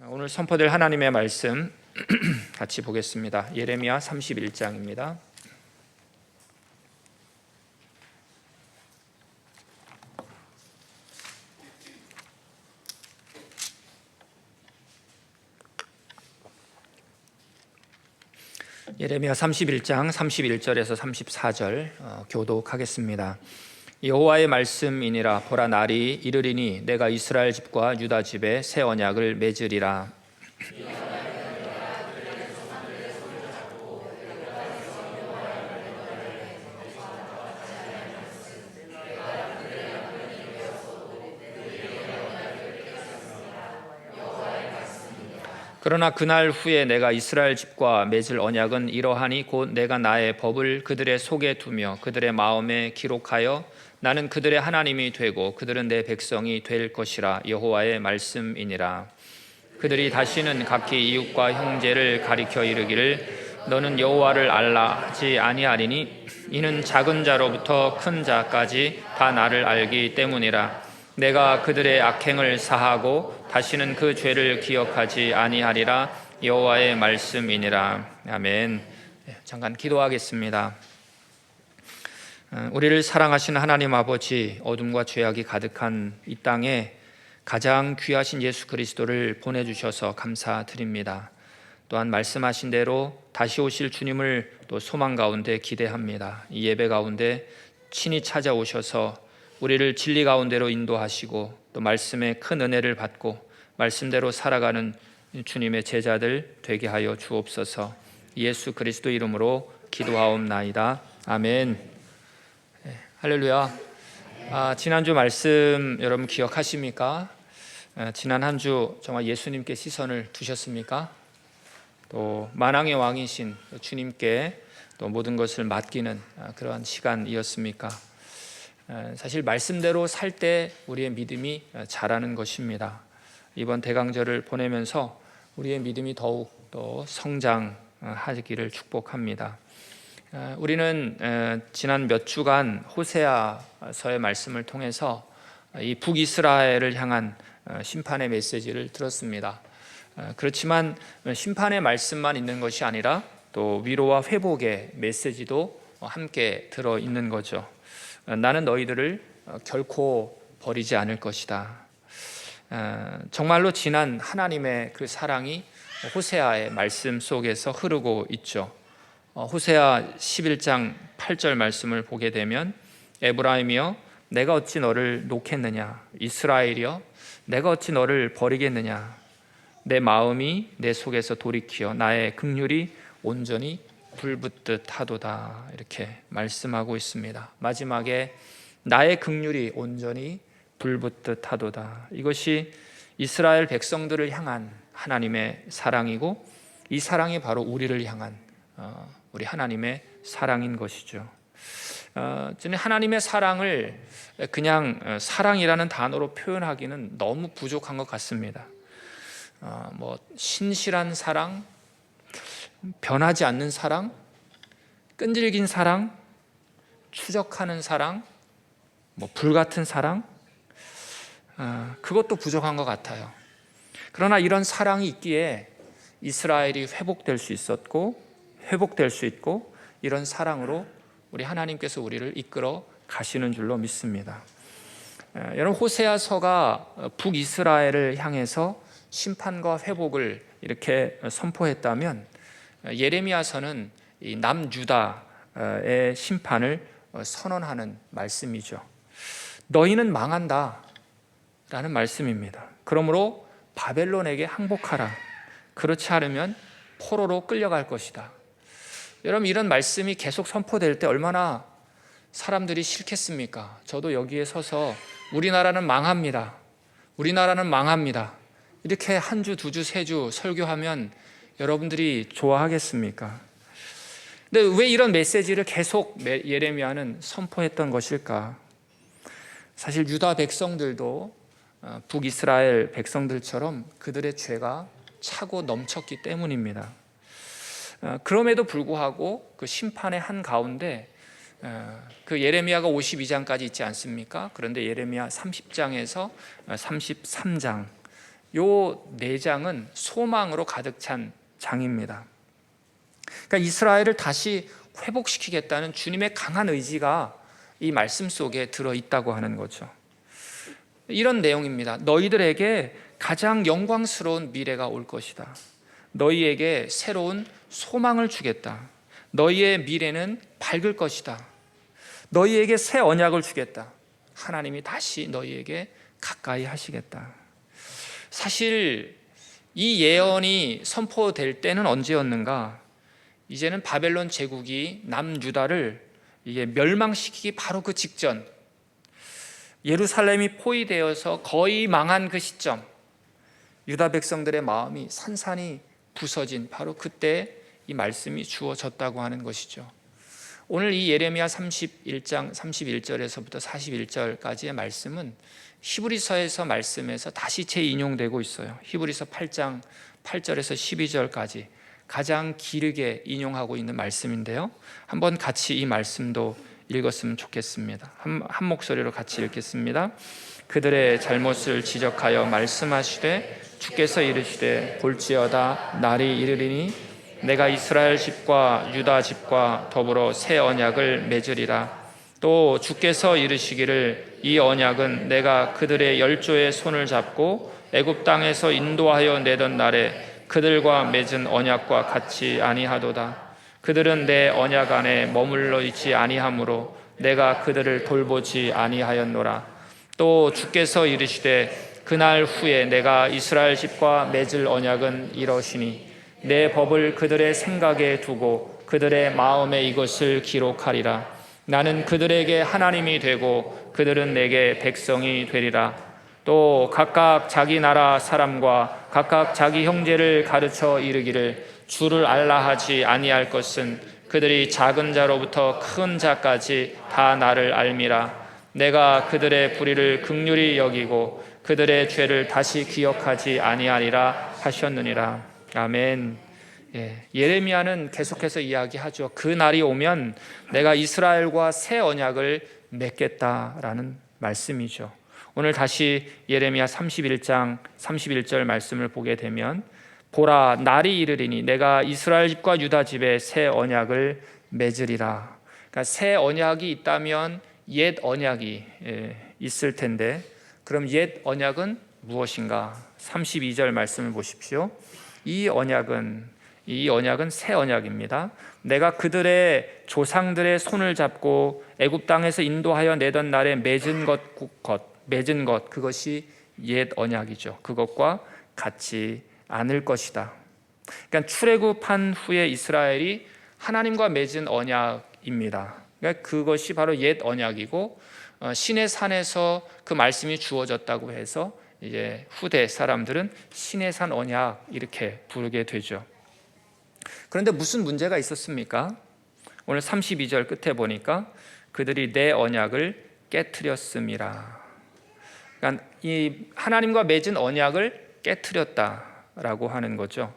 오늘 선포될 하나님의 말씀 같이 보겠습니다. 예레미야 31장입니다. 예레미야 31장 31절에서 34절 교독하겠습니다. 여호와의 말씀이니라. 보라, 날이 이르리니 내가 이스라엘 집과 유다 집에 새 언약을 맺으리라. 그러나 그날 후에 내가 이스라엘 집과 맺을 언약은 이러하니 곧 내가 나의 법을 그들의 속에 두며 그들의 마음에 기록하여 나는 그들의 하나님이 되고 그들은 내 백성이 될 것이라. 여호와의 말씀이니라. 그들이 다시는 각기 이웃과 형제를 가리켜 이르기를 너는 여호와를 알라 하지 아니하리니 이는 작은 자로부터 큰 자까지 다 나를 알기 때문이라. 내가 그들의 악행을 사하고 다시는 그 죄를 기억하지 아니하리라. 여호와의 말씀이니라. 아멘. 잠깐 기도하겠습니다. 우리를 사랑하시는 하나님 아버지, 어둠과 죄악이 가득한 이 땅에 가장 귀하신 예수 그리스도를 보내주셔서 감사드립니다. 또한 말씀하신 대로 다시 오실 주님을 또 소망 가운데 기대합니다. 이 예배 가운데 친히 찾아오셔서 우리를 진리 가운데로 인도하시고 또 말씀의 큰 은혜를 받고 말씀대로 살아가는 주님의 제자들 되게 하여 주옵소서. 예수 그리스도 이름으로 기도하옵나이다. 아멘. 할렐루야. 지난주 말씀 여러분 기억하십니까? 지난 한 주 정말 예수님께 시선을 두셨습니까? 또 만왕의 왕이신 주님께 또 모든 것을 맡기는 그러한 시간이었습니까? 사실 말씀대로 살 때 우리의 믿음이 자라는 것입니다. 이번 대강절을 보내면서 우리의 믿음이 더욱 또 성장하기를 축복합니다. 우리는 지난 몇 주간 호세아서의 말씀을 통해서 이 북이스라엘을 향한 심판의 메시지를 들었습니다. 그렇지만 심판의 말씀만 있는 것이 아니라 또 위로와 회복의 메시지도 함께 들어있는 거죠. 나는 너희들을 결코 버리지 않을 것이다. 정말로 진한 하나님의 그 사랑이 호세아의 말씀 속에서 흐르고 있죠. 호세아 11장 8절 말씀을 보게 되면 에브라임이여 내가 어찌 너를 놓겠느냐, 이스라엘이여 내가 어찌 너를 버리겠느냐, 내 마음이 내 속에서 돌이키어 나의 긍휼이 온전히 불붙듯 하도다. 이렇게 말씀하고 있습니다. 마지막에 나의 긍휼이 온전히 불붙듯 하도다. 이것이 이스라엘 백성들을 향한 하나님의 사랑이고 이 사랑이 바로 우리를 향한 우리 하나님의 사랑인 것이죠. 저는 하나님의 사랑을 그냥 사랑이라는 단어로 표현하기는 너무 부족한 것 같습니다. 신실한 사랑, 변하지 않는 사랑, 끈질긴 사랑, 추적하는 사랑, 불같은 사랑, 그것도 부족한 것 같아요. 그러나 이런 사랑이 있기에 이스라엘이 회복될 수 있었고 회복될 수 있고 이런 사랑으로 우리 하나님께서 우리를 이끌어 가시는 줄로 믿습니다. 여러분, 호세아서가 북이스라엘을 향해서 심판과 회복을 이렇게 선포했다면 예레미야서는 이 남유다의 심판을 선언하는 말씀이죠. 너희는 망한다 라는 말씀입니다. 그러므로 바벨론에게 항복하라. 그렇지 않으면 포로로 끌려갈 것이다. 여러분, 이런 말씀이 계속 선포될 때 얼마나 사람들이 싫겠습니까? 저도 여기에 서서 우리나라는 망합니다, 우리나라는 망합니다 이렇게 한 주, 두 주, 세 주 설교하면 여러분들이 좋아하겠습니까? 근데 왜 이런 메시지를 계속 예레미야는 선포했던 것일까? 사실 유다 백성들도 북이스라엘 백성들처럼 그들의 죄가 차고 넘쳤기 때문입니다. 그럼에도 불구하고 그 심판의 한가운데 그 예레미야가 52장까지 있지 않습니까? 그런데 예레미야 30장에서 33장 요 4장은 소망으로 가득 찬 장입니다. 그러니까 이스라엘을 다시 회복시키겠다는 주님의 강한 의지가 이 말씀 속에 들어있다고 하는 거죠. 이런 내용입니다. 너희들에게 가장 영광스러운 미래가 올 것이다. 너희에게 새로운 소망을 주겠다. 너희의 미래는 밝을 것이다. 너희에게 새 언약을 주겠다. 하나님이 다시 너희에게 가까이 하시겠다. 사실 이 예언이 선포될 때는 언제였는가? 이제는 바벨론 제국이 남유다를 이게 멸망시키기 바로 그 직전, 예루살렘이 포위되어서 거의 망한 그 시점, 유다 백성들의 마음이 산산이 부서진 바로 그때 이 말씀이 주어졌다고 하는 것이죠. 오늘 이 예레미야 31장 31절에서부터 41절까지의 말씀은 히브리서에서 말씀에서 다시 재인용되고 있어요. 히브리서 8장 8절에서 12절까지 가장 길게 인용하고 있는 말씀인데요, 한번 같이 이 말씀도 읽었으면 좋겠습니다. 한 목소리로 같이 읽겠습니다. 그들의 잘못을 지적하여 말씀하시되 주께서 이르시되 볼지어다 날이 이르리니 내가 이스라엘 집과 유다 집과 더불어 새 언약을 맺으리라. 또 주께서 이르시기를 이 언약은 내가 그들의 열조의 손을 잡고 애굽 땅에서 인도하여 내던 날에 그들과 맺은 언약과 같이 아니하도다. 그들은 내 언약 안에 머물러 있지 아니하므로 내가 그들을 돌보지 아니하였노라. 또 주께서 이르시되 그날 후에 내가 이스라엘 집과 맺을 언약은 이러시니 내 법을 그들의 생각에 두고 그들의 마음에 이것을 기록하리라. 나는 그들에게 하나님이 되고 그들은 내게 백성이 되리라. 또 각각 자기 나라 사람과 각각 자기 형제를 가르쳐 이르기를 주를 알라 하지 아니할 것은 그들이 작은 자로부터 큰 자까지 다 나를 알미라. 내가 그들의 불의를 긍휼히 여기고 그들의 죄를 다시 기억하지 아니하리라 하셨느니라. 아멘. 예레미야는 계속해서 이야기하죠. 그 날이 오면 내가 이스라엘과 새 언약을 맺겠다라는 말씀이죠. 오늘 다시 예레미야 31장 31절 말씀을 보게 되면 보라 날이 이르리니 내가 이스라엘 집과 유다 집에 새 언약을 맺으리라. 그러니까 새 언약이 있다면 옛 언약이 있을 텐데, 그럼 옛 언약은 무엇인가? 32절 말씀을 보십시오. 이 언약은 새 언약입니다. 내가 그들의 조상들의 손을 잡고 애굽 땅에서 인도하여 내던 날에 맺은 것 그것이 옛 언약이죠. 그것과 같지 않을 것이다. 그러니까 출애굽한 후에 이스라엘이 하나님과 맺은 언약입니다. 그러니까 그것이 바로 옛 언약이고 신의 산에서 그 말씀이 주어졌다고 해서 이제 후대 사람들은 신의 산 언약 이렇게 부르게 되죠. 그런데 무슨 문제가 있었습니까? 오늘 32절 끝에 보니까 그들이 내 언약을 깨트렸음이라. 그러니까 이 하나님과 맺은 언약을 깨트렸다라고 하는 거죠.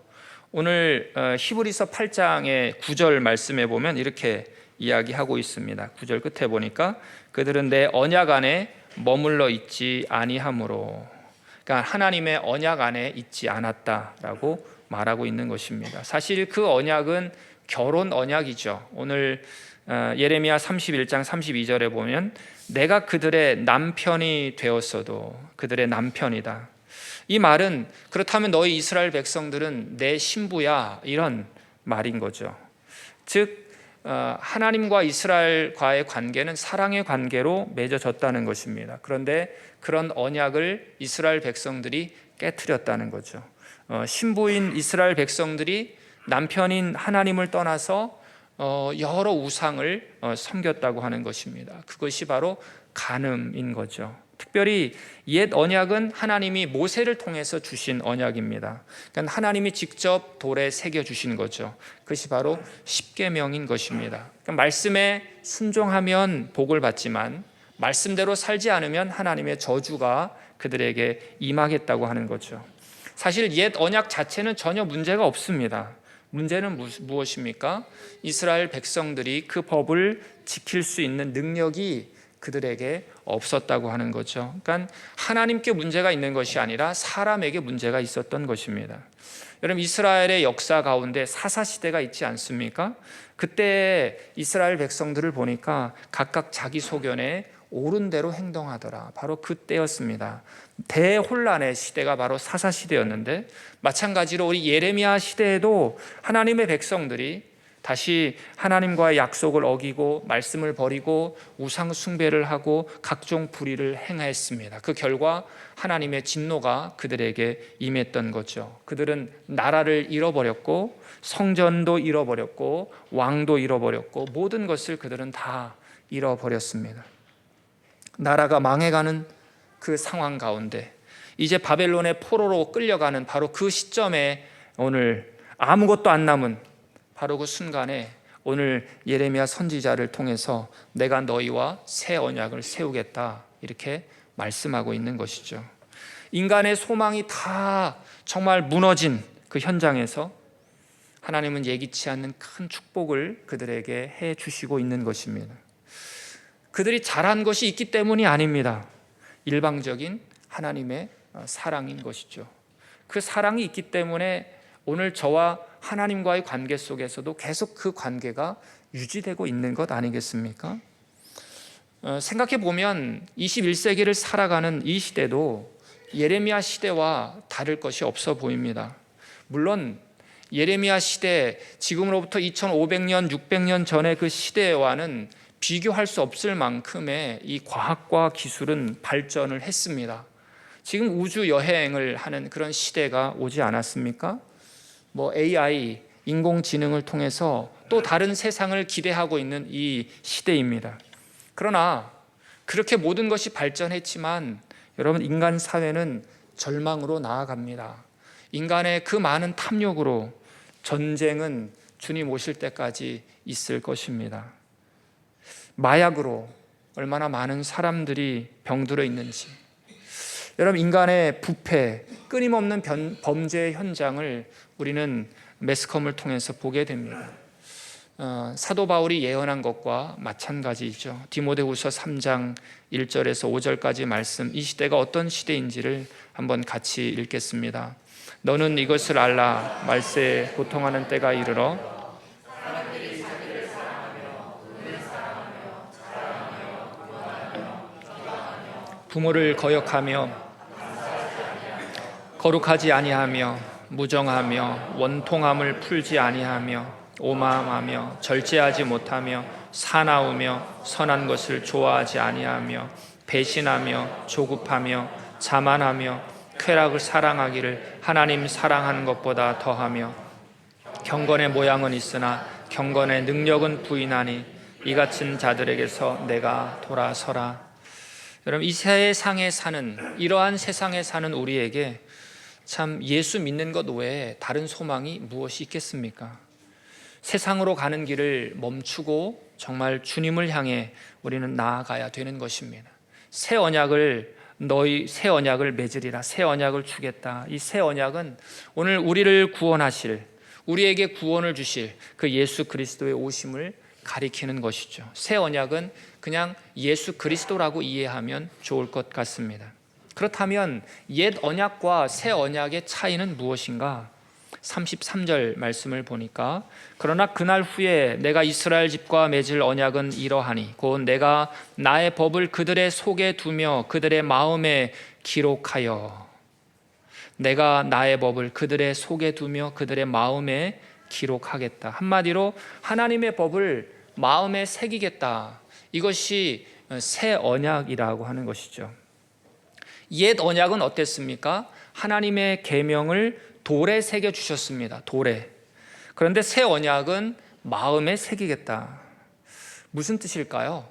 오늘 히브리서 8장의 9절 말씀에 보면 이렇게 이야기하고 있습니다. 9절 끝에 보니까 그들은 내 언약 안에 머물러 있지 아니하므로, 그러니까 하나님의 언약 안에 있지 않았다라고 말하고 있는 것입니다. 사실 그 언약은 결혼 언약이죠. 오늘 예레미야 31장 32절에 보면 내가 그들의 남편이 되었어도 그들의 남편이다. 이 말은 그렇다면 너희 이스라엘 백성들은 내 신부야, 이런 말인 거죠. 즉 하나님과 이스라엘과의 관계는 사랑의 관계로 맺어졌다는 것입니다. 그런데 그런 언약을 이스라엘 백성들이 깨트렸다는 거죠. 신부인 이스라엘 백성들이 남편인 하나님을 떠나서 여러 우상을 섬겼다고 하는 것입니다. 그것이 바로 간음인 거죠. 특별히 옛 언약은 하나님이 모세를 통해서 주신 언약입니다. 그러니까 하나님이 직접 돌에 새겨 주신 거죠. 그것이 바로 십계명인 것입니다. 그러니까 말씀에 순종하면 복을 받지만 말씀대로 살지 않으면 하나님의 저주가 그들에게 임하겠다고 하는 거죠. 사실 옛 언약 자체는 전혀 문제가 없습니다. 문제는 무엇입니까? 이스라엘 백성들이 그 법을 지킬 수 있는 능력이 그들에게 없었다고 하는 거죠. 그러니까 하나님께 문제가 있는 것이 아니라 사람에게 문제가 있었던 것입니다. 여러분, 이스라엘의 역사 가운데 사사시대가 있지 않습니까? 그때 이스라엘 백성들을 보니까 각각 자기 소견에 옳은 대로 행동하더라. 바로 그때였습니다. 대혼란의 시대가 바로 사사시대였는데, 마찬가지로 우리 예레미야 시대에도 하나님의 백성들이 다시 하나님과의 약속을 어기고 말씀을 버리고 우상 숭배를 하고 각종 불의를 행했습니다. 그 결과 하나님의 진노가 그들에게 임했던 거죠. 그들은 나라를 잃어버렸고 성전도 잃어버렸고 왕도 잃어버렸고 모든 것을 그들은 다 잃어버렸습니다. 나라가 망해가는 그 상황 가운데 이제 바벨론의 포로로 끌려가는 바로 그 시점에 오늘 아무것도 안 남은 바로 그 순간에 오늘 예레미야 선지자를 통해서 내가 너희와 새 언약을 세우겠다 이렇게 말씀하고 있는 것이죠. 인간의 소망이 다 정말 무너진 그 현장에서 하나님은 예기치 않는 큰 축복을 그들에게 해 주시고 있는 것입니다. 그들이 잘한 것이 있기 때문이 아닙니다. 일방적인 하나님의 사랑인 것이죠. 그 사랑이 있기 때문에 오늘 저와 하나님과의 관계 속에서도 계속 그 관계가 유지되고 있는 것 아니겠습니까? 생각해 보면 21세기를 살아가는 이 시대도 예레미야 시대와 다를 것이 없어 보입니다. 물론 예레미야 시대, 지금으로부터 2500년, 600년 전의 그 시대와는 비교할 수 없을 만큼의 이 과학과 기술은 발전을 했습니다. 지금 우주 여행을 하는 그런 시대가 오지 않았습니까? AI, 인공지능을 통해서 또 다른 세상을 기대하고 있는 이 시대입니다. 그러나 그렇게 모든 것이 발전했지만 여러분, 인간 사회는 절망으로 나아갑니다. 인간의 그 많은 탐욕으로 전쟁은 주님 오실 때까지 있을 것입니다. 마약으로 얼마나 많은 사람들이 병들어 있는지, 여러분, 인간의 부패, 끊임없는 범죄의 현장을 우리는 매스컴을 통해서 보게 됩니다. 사도 바울이 예언한 것과 마찬가지죠. 디모데후서 3장 1절에서 5절까지 말씀, 이 시대가 어떤 시대인지를 한번 같이 읽겠습니다. 너는 이것을 알라. 말세에 고통하는 때가 이르러 부모를 거역하며 거룩하지 아니하며 무정하며 원통함을 풀지 아니하며 오만하며 절제하지 못하며 사나우며 선한 것을 좋아하지 아니하며 배신하며 조급하며 자만하며 쾌락을 사랑하기를 하나님 사랑하는 것보다 더하며 경건의 모양은 있으나 경건의 능력은 부인하니 이 같은 자들에게서 내가 돌아서라. 여러분, 이 세상에 사는, 이러한 세상에 사는 우리에게 참 예수 믿는 것 외에 다른 소망이 무엇이 있겠습니까? 세상으로 가는 길을 멈추고 정말 주님을 향해 우리는 나아가야 되는 것입니다. 새 언약을 맺으리라. 새 언약을 주겠다. 이 새 언약은 오늘 우리를 구원하실, 우리에게 구원을 주실 그 예수 그리스도의 오심을 가리키는 것이죠. 새 언약은 그냥 예수 그리스도라고 이해하면 좋을 것 같습니다. 그렇다면 옛 언약과 새 언약의 차이는 무엇인가? 33절 말씀을 보니까 그러나 그날 후에 내가 이스라엘 집과 맺을 언약은 이러하니 곧 내가 나의 법을 그들의 속에 두며 그들의 마음에 기록하여, 내가 나의 법을 그들의 속에 두며 그들의 마음에 기록하겠다. 한마디로 하나님의 법을 마음에 새기겠다. 이것이 새 언약이라고 하는 것이죠. 옛 언약은 어땠습니까? 하나님의 계명을 돌에 새겨 주셨습니다. 돌에. 그런데 새 언약은 마음에 새기겠다. 무슨 뜻일까요?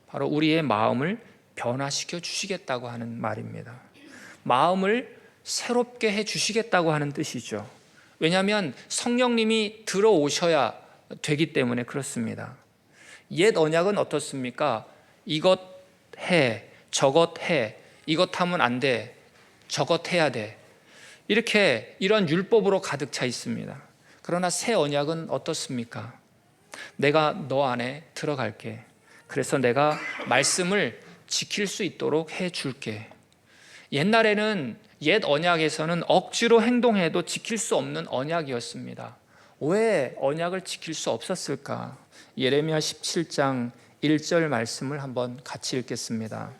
바로 우리의 마음을 변화시켜 주시겠다고 하는 말입니다. 마음을 새롭게 해 주시겠다고 하는 뜻이죠. 왜냐하면 성령님이 들어오셔야 되기 때문에 그렇습니다. 옛 언약은 어떻습니까? 이것 해, 저것 해, 이것 하면 안 돼, 저것 해야 돼, 이렇게 이런 율법으로 가득 차 있습니다. 그러나 새 언약은 어떻습니까? 내가 너 안에 들어갈게. 그래서 내가 말씀을 지킬 수 있도록 해줄게. 옛날에는 옛 언약에서는 억지로 행동해도 지킬 수 없는 언약이었습니다. 왜 언약을 지킬 수 없었을까? 예레미야 17장 1절 말씀을 한번 같이 읽겠습니다.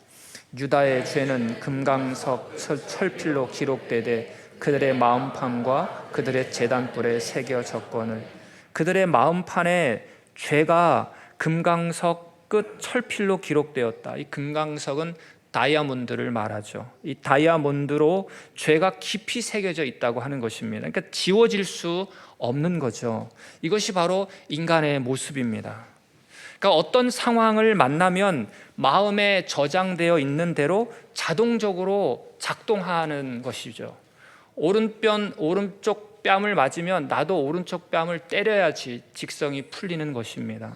유다의 죄는 금강석 철필로 기록되되 그들의 마음판과 그들의 제단불에 새겨졌거늘. 그들의 마음판에 죄가 금강석 끝 철필로 기록되었다. 이 금강석은 다이아몬드를 말하죠. 이 다이아몬드로 죄가 깊이 새겨져 있다고 하는 것입니다. 그러니까 지워질 수 없는 거죠. 이것이 바로 인간의 모습입니다. 그러니까 어떤 상황을 만나면 마음에 저장되어 있는 대로 자동적으로 작동하는 것이죠. 오른쪽 뺨을 맞으면 나도 오른쪽 뺨을 때려야지 직성이 풀리는 것입니다.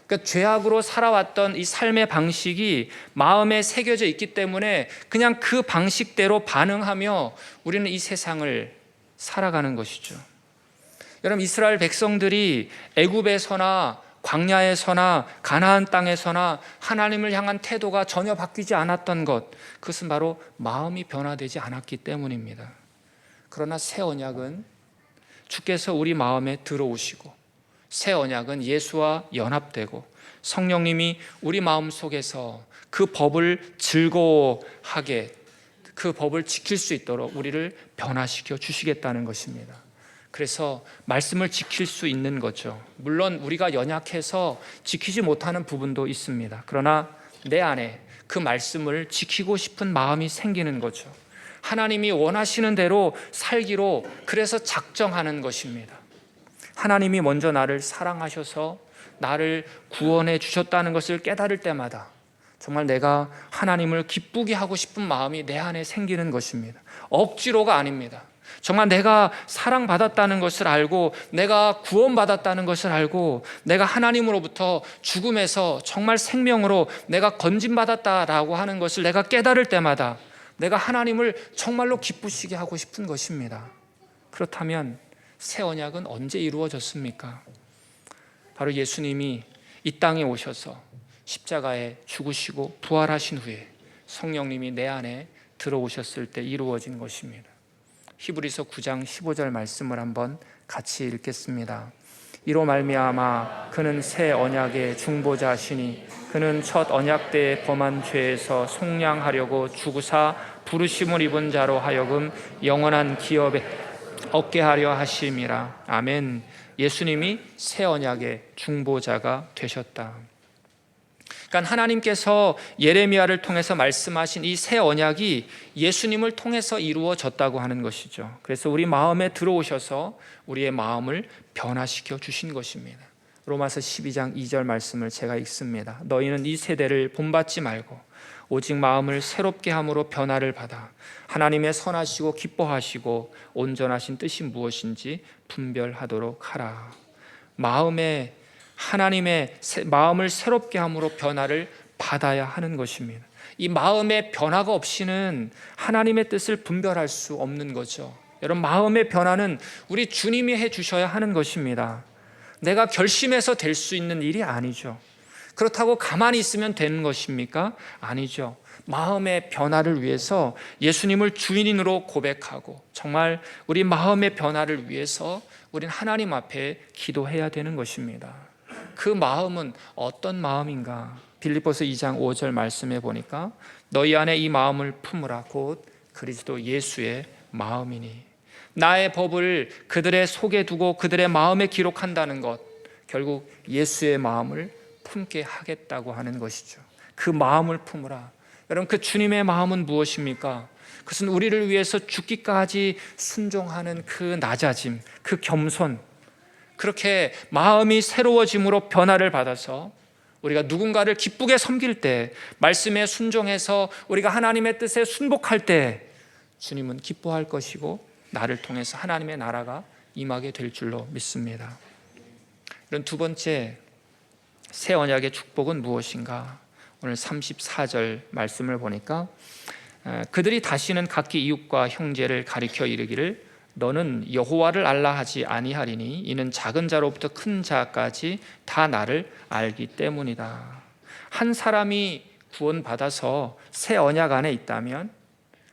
그러니까 죄악으로 살아왔던 이 삶의 방식이 마음에 새겨져 있기 때문에 그냥 그 방식대로 반응하며 우리는 이 세상을 살아가는 것이죠. 여러분, 이스라엘 백성들이 애굽에서나 광야에서나 가나안 땅에서나 하나님을 향한 태도가 전혀 바뀌지 않았던 것, 그것은 바로 마음이 변화되지 않았기 때문입니다. 그러나 새 언약은 주께서 우리 마음에 들어오시고, 새 언약은 예수와 연합되고 성령님이 우리 마음 속에서 그 법을 즐거워하게, 그 법을 지킬 수 있도록 우리를 변화시켜 주시겠다는 것입니다. 그래서 말씀을 지킬 수 있는 거죠. 물론 우리가 연약해서 지키지 못하는 부분도 있습니다. 그러나 내 안에 그 말씀을 지키고 싶은 마음이 생기는 거죠. 하나님이 원하시는 대로 살기로 그래서 작정하는 것입니다. 하나님이 먼저 나를 사랑하셔서 나를 구원해 주셨다는 것을 깨달을 때마다 정말 내가 하나님을 기쁘게 하고 싶은 마음이 내 안에 생기는 것입니다. 억지로가 아닙니다. 정말 내가 사랑받았다는 것을 알고, 내가 구원받았다는 것을 알고, 내가 하나님으로부터 죽음에서 정말 생명으로 내가 건진받았다라고 하는 것을 내가 깨달을 때마다 내가 하나님을 정말로 기쁘시게 하고 싶은 것입니다. 그렇다면 새 언약은 언제 이루어졌습니까? 바로 예수님이 이 땅에 오셔서 십자가에 죽으시고 부활하신 후에 성령님이 내 안에 들어오셨을 때 이루어진 것입니다. 히브리서 9장 15절 말씀을 한번 같이 읽겠습니다. 이로 말미암아 그는 새 언약의 중보자시니 그는 첫 언약 때에 범한 죄에서 속량하려고 죽으사 부르심을 입은 자로 하여금 영원한 기업에 얻게 하려 하심이라. 아멘. 예수님이 새 언약의 중보자가 되셨다. 그러니까 하나님께서 예레미야를 통해서 말씀하신 이 새 언약이 예수님을 통해서 이루어졌다고 하는 것이죠. 그래서 우리 마음에 들어오셔서 우리의 마음을 변화시켜 주신 것입니다. 로마서 12장 2절 말씀을 제가 읽습니다. 너희는 이 세대를 본받지 말고 오직 마음을 새롭게 함으로 변화를 받아 하나님의 선하시고 기뻐하시고 온전하신 뜻이 무엇인지 분별하도록 하라. 하나님의 마음을 새롭게 함으로 변화를 받아야 하는 것입니다. 이 마음의 변화가 없이는 하나님의 뜻을 분별할 수 없는 거죠. 여러분, 마음의 변화는 우리 주님이 해 주셔야 하는 것입니다. 내가 결심해서 될 수 있는 일이 아니죠. 그렇다고 가만히 있으면 되는 것입니까? 아니죠. 마음의 변화를 위해서 예수님을 주인으로 고백하고 정말 우리 마음의 변화를 위해서 우리는 하나님 앞에 기도해야 되는 것입니다. 그 마음은 어떤 마음인가? 빌립보서 2장 5절 말씀해 보니까 너희 안에 이 마음을 품으라 곧 그리스도 예수의 마음이니. 나의 법을 그들의 속에 두고 그들의 마음에 기록한다는 것, 결국 예수의 마음을 품게 하겠다고 하는 것이죠. 그 마음을 품으라. 여러분, 그 주님의 마음은 무엇입니까? 그것은 우리를 위해서 죽기까지 순종하는 그 낮아짐, 그 겸손, 그렇게 마음이 새로워짐으로 변화를 받아서 우리가 누군가를 기쁘게 섬길 때, 말씀에 순종해서 우리가 하나님의 뜻에 순복할 때 주님은 기뻐할 것이고 나를 통해서 하나님의 나라가 임하게 될 줄로 믿습니다. 이런 두 번째 새 언약의 축복은 무엇인가? 오늘 34절 말씀을 보니까 그들이 다시는 각기 이웃과 형제를 가리켜 이르기를 너는 여호와를 알라 하지 아니하리니 이는 작은 자로부터 큰 자까지 다 나를 알기 때문이다. 한 사람이 구원받아서 새 언약 안에 있다면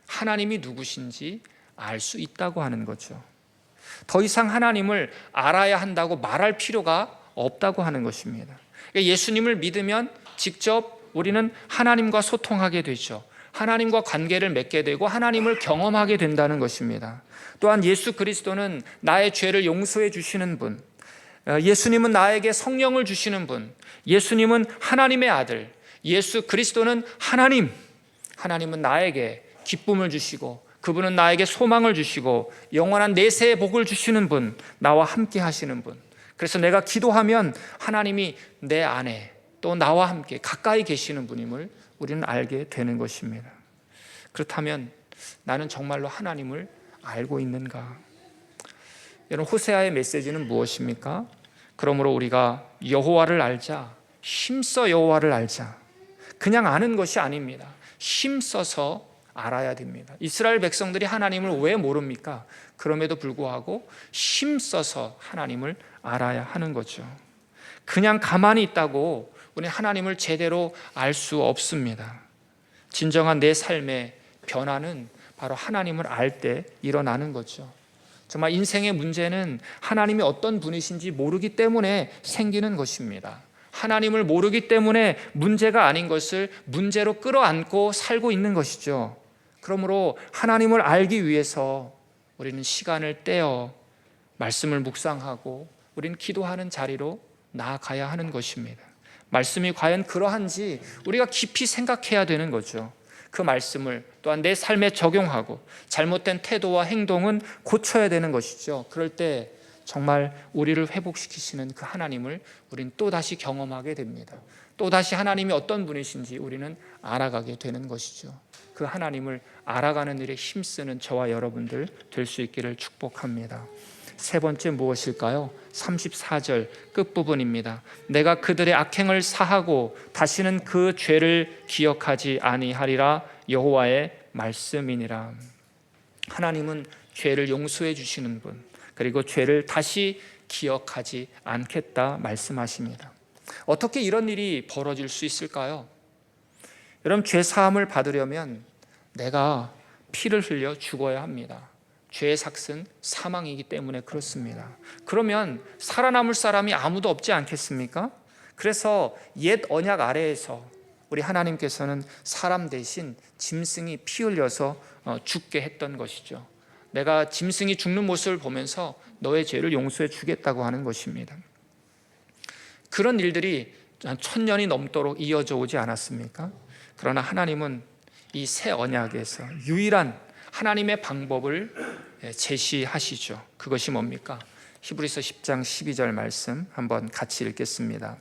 하나님이 누구신지 알 수 있다고 하는 거죠. 더 이상 하나님을 알아야 한다고 말할 필요가 없다고 하는 것입니다. 예수님을 믿으면 직접 우리는 하나님과 소통하게 되죠. 하나님과 관계를 맺게 되고 하나님을 경험하게 된다는 것입니다. 또한 예수 그리스도는 나의 죄를 용서해 주시는 분, 예수님은 나에게 성령을 주시는 분, 예수님은 하나님의 아들, 예수 그리스도는 하나님은 나에게 기쁨을 주시고 그분은 나에게 소망을 주시고 영원한 내세의 복을 주시는 분, 나와 함께 하시는 분. 그래서 내가 기도하면 하나님이 내 안에 또 나와 함께 가까이 계시는 분임을 우리는 알게 되는 것입니다. 그렇다면 나는 정말로 하나님을 알고 있는가? 여러분, 호세아의 메시지는 무엇입니까? 그러므로 우리가 여호와를 알자, 힘써 여호와를 알자. 그냥 아는 것이 아닙니다. 힘써서 알아야 됩니다. 이스라엘 백성들이 하나님을 왜 모릅니까? 그럼에도 불구하고 힘써서 하나님을 알아야 하는 거죠. 그냥 가만히 있다고 우리 하나님을 제대로 알 수 없습니다. 진정한 내 삶의 변화는 바로 하나님을 알 때 일어나는 거죠. 정말 인생의 문제는 하나님이 어떤 분이신지 모르기 때문에 생기는 것입니다. 하나님을 모르기 때문에 문제가 아닌 것을 문제로 끌어안고 살고 있는 것이죠. 그러므로 하나님을 알기 위해서 우리는 시간을 떼어 말씀을 묵상하고 우리는 기도하는 자리로 나아가야 하는 것입니다. 말씀이 과연 그러한지 우리가 깊이 생각해야 되는 거죠. 그 말씀을 또한 내 삶에 적용하고 잘못된 태도와 행동은 고쳐야 되는 것이죠. 그럴 때 정말 우리를 회복시키시는 그 하나님을 우리는 또다시 경험하게 됩니다. 또다시 하나님이 어떤 분이신지 우리는 알아가게 되는 것이죠. 그 하나님을 알아가는 일에 힘쓰는 저와 여러분들 될 수 있기를 축복합니다. 세 번째 무엇일까요? 34절 끝부분입니다. 내가 그들의 악행을 사하고 다시는 그 죄를 기억하지 아니하리라 여호와의 말씀이니라. 하나님은 죄를 용서해 주시는 분, 그리고 죄를 다시 기억하지 않겠다 말씀하십니다. 어떻게 이런 일이 벌어질 수 있을까요? 여러분, 죄 사함을 받으려면 내가 피를 흘려 죽어야 합니다. 죄의 삭은 사망이기 때문에 그렇습니다. 그러면 살아남을 사람이 아무도 없지 않겠습니까? 그래서 옛 언약 아래에서 우리 하나님께서는 사람 대신 짐승이 피 흘려서 죽게 했던 것이죠. 내가 짐승이 죽는 모습을 보면서 너의 죄를 용서해 주겠다고 하는 것입니다. 그런 일들이 1000년이 넘도록 이어져 오지 않았습니까? 그러나 하나님은 이 새 언약에서 유일한 하나님의 방법을 제시하시죠. 그것이 뭡니까? 히브리서 10장 12절 말씀 한번 같이 읽겠습니다.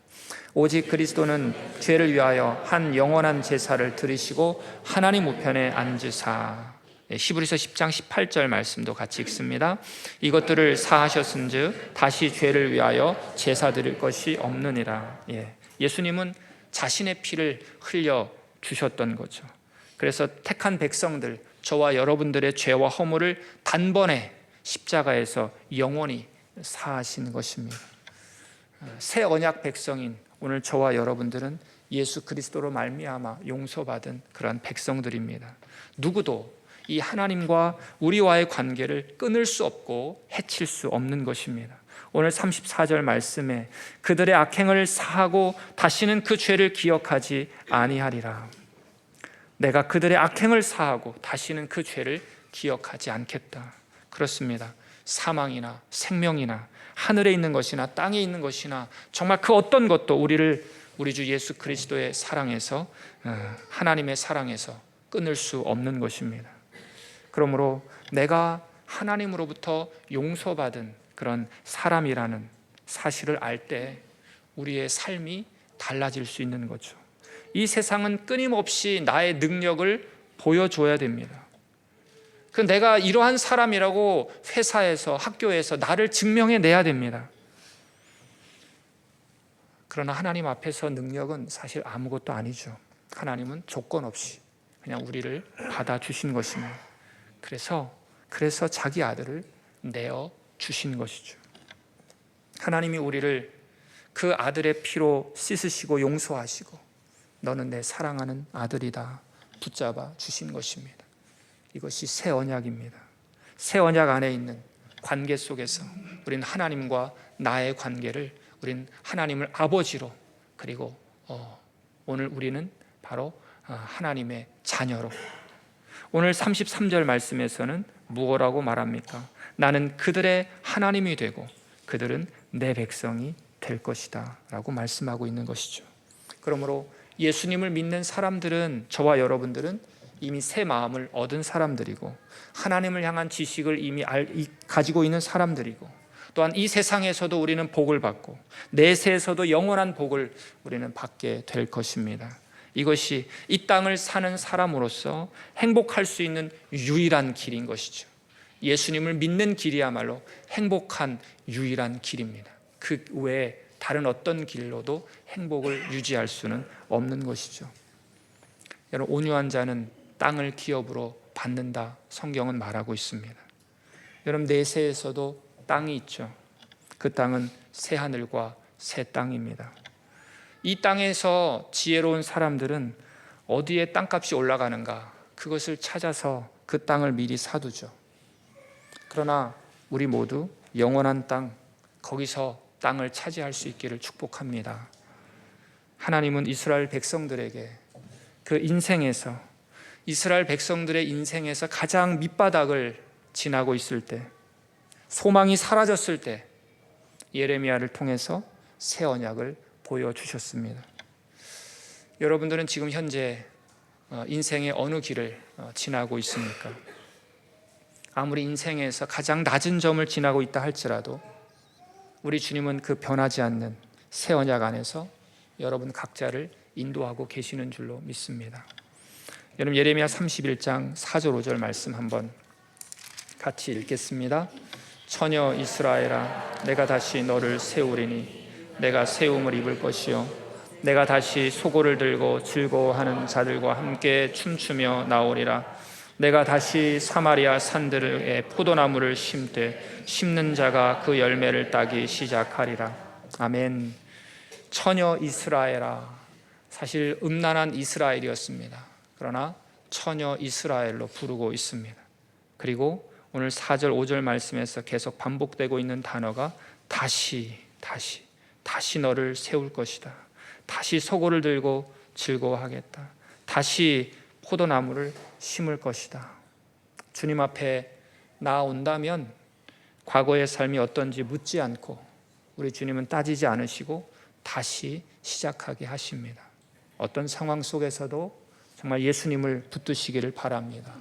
오직 그리스도는 죄를 위하여 한 영원한 제사를 드리시고 하나님 우편에 앉으사. 히브리서 10장 18절 말씀도 같이 읽습니다. 이것들을 사하셨은즉 다시 죄를 위하여 제사 드릴 것이 없느니라. 예수님은 자신의 피를 흘려 주셨던 거죠. 그래서 택한 백성들, 저와 여러분들의 죄와 허물을 단번에 십자가에서 영원히 사하신 것입니다. 새 언약 백성인 오늘 저와 여러분들은 예수 그리스도로 말미암아 용서받은 그러한 백성들입니다. 누구도 이 하나님과 우리와의 관계를 끊을 수 없고 해칠 수 없는 것입니다. 오늘 34절 말씀에 그들의 악행을 사하고 다시는 그 죄를 기억하지 아니하리라. 내가 그들의 악행을 사하고 다시는 그 죄를 기억하지 않겠다. 그렇습니다. 사망이나 생명이나 하늘에 있는 것이나 땅에 있는 것이나 정말 그 어떤 것도 우리 주 예수 그리스도의 사랑에서, 하나님의 사랑에서 끊을 수 없는 것입니다. 그러므로 내가 하나님으로부터 용서받은 그런 사람이라는 사실을 알 때 우리의 삶이 달라질 수 있는 거죠. 이 세상은 끊임없이 나의 능력을 보여줘야 됩니다. 내가 이러한 사람이라고 회사에서, 학교에서 나를 증명해내야 됩니다. 그러나 하나님 앞에서 능력은 사실 아무것도 아니죠. 하나님은 조건 없이 그냥 우리를 받아주신 것입니다. 그래서 자기 아들을 내어 주신 것이죠. 하나님이 우리를 그 아들의 피로 씻으시고 용서하시고 너는 내 사랑하는 아들이다 붙잡아 주신 것입니다. 이것이 새 언약입니다. 새 언약 안에 있는 관계 속에서 우리는 하나님과 나의 관계를, 우리는 하나님을 아버지로, 그리고 오늘 우리는 바로 하나님의 자녀로. 오늘 33절 말씀에서는 무엇라고 말합니까? 나는 그들의 하나님이 되고 그들은 내 백성이 될 것이다 라고 말씀하고 있는 것이죠. 그러므로 예수님을 믿는 사람들은, 저와 여러분들은 이미 새 마음을 얻은 사람들이고 하나님을 향한 지식을 이미 가지고 있는 사람들이고, 또한 이 세상에서도 우리는 복을 받고 내세에서도 영원한 복을 우리는 받게 될 것입니다. 이것이 이 땅을 사는 사람으로서 행복할 수 있는 유일한 길인 것이죠. 예수님을 믿는 길이야말로 행복한 유일한 길입니다. 그 외에 다른 어떤 길로도 행복을 유지할 수는 없는 것이죠. 여러분, 온유한 자는 땅을 기업으로 받는다, 성경은 말하고 있습니다. 여러분, 내세에서도 땅이 있죠. 그 땅은 새 하늘과 새 땅입니다. 이 땅에서 지혜로운 사람들은 어디에 땅값이 올라가는가, 그것을 찾아서 그 땅을 미리 사두죠. 그러나 우리 모두 영원한 땅, 거기서 땅을 차지할 수 있기를 축복합니다. 하나님은 이스라엘 백성들에게 그 인생에서, 이스라엘 백성들의 인생에서 가장 밑바닥을 지나고 있을 때, 소망이 사라졌을 때 예레미야를 통해서 새 언약을 보여주셨습니다. 여러분들은 지금 현재 인생의 어느 길을 지나고 있습니까? 아무리 인생에서 가장 낮은 점을 지나고 있다 할지라도 우리 주님은 그 변하지 않는 새 언약 안에서 여러분 각자를 인도하고 계시는 줄로 믿습니다. 여러분, 예레미야 31장 4절 5절 말씀 한번 같이 읽겠습니다. 처녀 이스라엘아, 내가 다시 너를 세우리니 내가 세움을 입을 것이요 내가 다시 소고를 들고 즐거워하는 자들과 함께 춤추며 나오리라. 내가 다시 사마리아 산들에 포도나무를 심되 심는 자가 그 열매를 따기 시작하리라. 아멘. 처녀 이스라엘아, 사실 음란한 이스라엘이었습니다. 그러나 처녀 이스라엘로 부르고 있습니다. 그리고 오늘 4절 5절 말씀에서 계속 반복되고 있는 단어가 다시 너를 세울 것이다. 다시 소고를 들고 즐거워하겠다. 다시 포도나무를 심을 것이다. 주님 앞에 나아온다면 과거의 삶이 어떤지 묻지 않고 우리 주님은 따지지 않으시고 다시 시작하게 하십니다. 어떤 상황 속에서도 정말 예수님을 붙드시기를 바랍니다.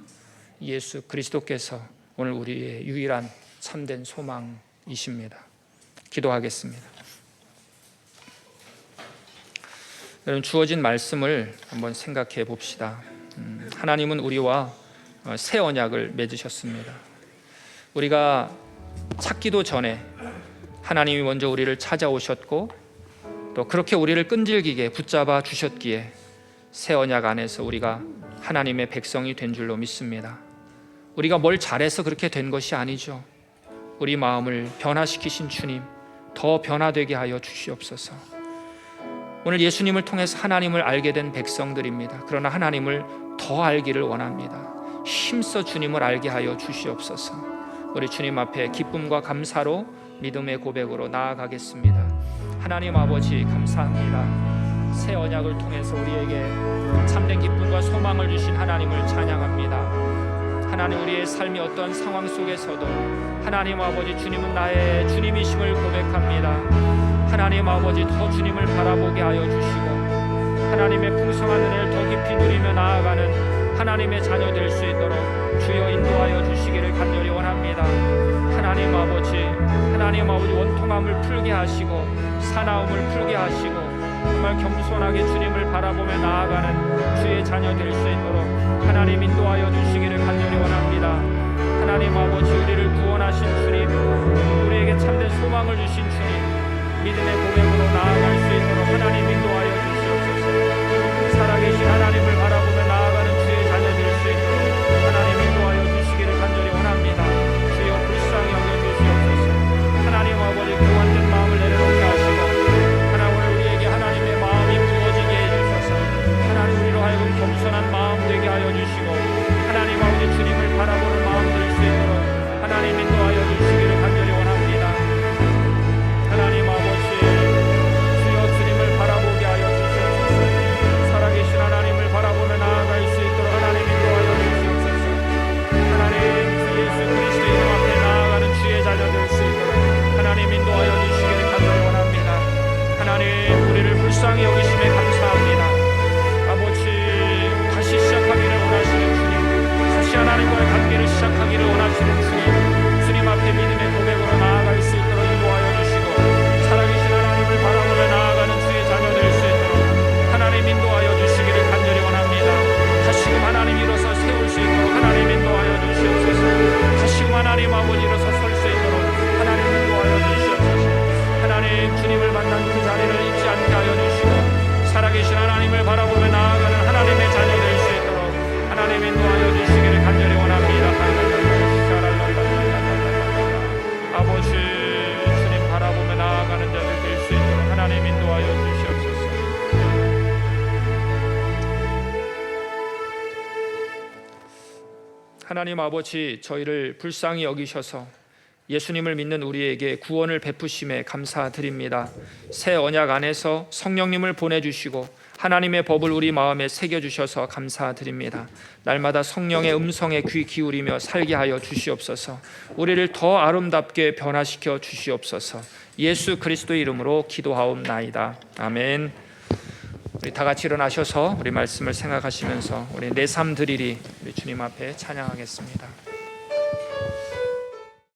예수 그리스도께서 오늘 우리의 유일한 참된 소망이십니다. 기도하겠습니다. 여러분, 주어진 말씀을 한번 생각해 봅시다. 하나님은 우리와 새 언약을 맺으셨습니다. 우리가 찾기도 전에 하나님이 먼저 우리를 찾아오셨고 또 그렇게 우리를 끈질기게 붙잡아 주셨기에 새 언약 안에서 우리가 하나님의 백성이 된 줄로 믿습니다. 우리가 뭘 잘해서 그렇게 된 것이 아니죠. 우리 마음을 변화시키신 주님, 더 변화되게 하여 주시옵소서. 오늘 예수님을 통해서 하나님을 알게 된 백성들입니다. 그러나 하나님을 더 알기를 원합니다. 힘써 주님을 알게 하여 주시옵소서. 우리 주님 앞에 기쁨과 감사로 믿음의 고백으로 나아가겠습니다. 하나님 아버지, 감사합니다. 새 언약을 통해서 우리에게 참된 기쁨과 소망을 주신 하나님을 찬양합니다. 하나님, 우리의 삶이 어떠한 상황 속에서도 하나님 아버지, 주님은 나의 주님이심을 고백합니다. 하나님 아버지, 더 주님을 바라보게 하여 주시고 하나님의 풍성한 은혜를 더 깊이 누리며 나아가는 하나님의 자녀 될 수 있도록 주여 인도하여 주시기를 간절히 원합니다. 하나님 아버지, 원통함을 풀게 하시고 사나움을 풀게 하시고 정말 겸손하게 주님을 바라보며 나아가는 주의 자녀 될 수 있도록 하나님 인도하여 주시기를 간절히 원합니다. 하나님 아버지, 우리를 구원하신 주님, 우리에게 참된 소망을 주신 주님, 믿음의 고백으로 나아갈 수 있도록 하나님 인도하여 주시옵소서. 살아계신 하나님을 바라보며 나아가는 주의 자녀 될 수 있도록 하나님 인도하여 주시기를 간절히 원합니다. 주여 불쌍히 여겨주시옵소서. 하나님 아버지, 교만된 마음을 내려놓게 하시고 하나님, 오늘 우리에게 하나님의 마음이 부어지게 해주셔서 불쌍히 여기심에 감사합니다. 아버지, 다시 시작하기를 원하시는 주님, 다시 하나님과의 관계를 시작하기를 원하시는 주님, 주님 앞에 믿음의 고백으로 나아갈 수 있도록 인도하여 주시고, 살아계신 하나님을 바라보며 나아가는 주의 자녀 될 수 있도록 하나님 인도하여 주시기를 간절히 원합니다. 다시금 하나님 일어서 세울 수 있도록 하나님 인도하여 주시옵소서. 다시금 하나님 아버지 일어서 설 수 있도록 하나님 인도하여 주시옵소서. 하나님, 주님을 만난 그 자리를 잊지 않게 하여 주시고, 살아계신 하나님을 바라보며 나아가는 하나님의 자녀 될 수 있도록 하나님 인도하여 주시기를 간절히 원합니다. 아버지, 주님 바라보며 나아가는 자들 될 수 있도록 하나님 인도하여 주시옵소서. 하나님 아버지, 저희를 불쌍히 여기셔서 예수님을 믿는 우리에게 구원을 베푸심에 감사드립니다. 새 언약 안에서 성령님을 보내주시고 하나님의 법을 우리 마음에 새겨주셔서 감사드립니다. 날마다 성령의 음성에 귀 기울이며 살게 하여 주시옵소서. 우리를 더 아름답게 변화시켜 주시옵소서. 예수 그리스도의 이름으로 기도하옵나이다. 아멘. 우리 다 같이 일어나셔서 우리 말씀을 생각하시면서 우리 내 삶 드리리 우리 주님 앞에 찬양하겠습니다.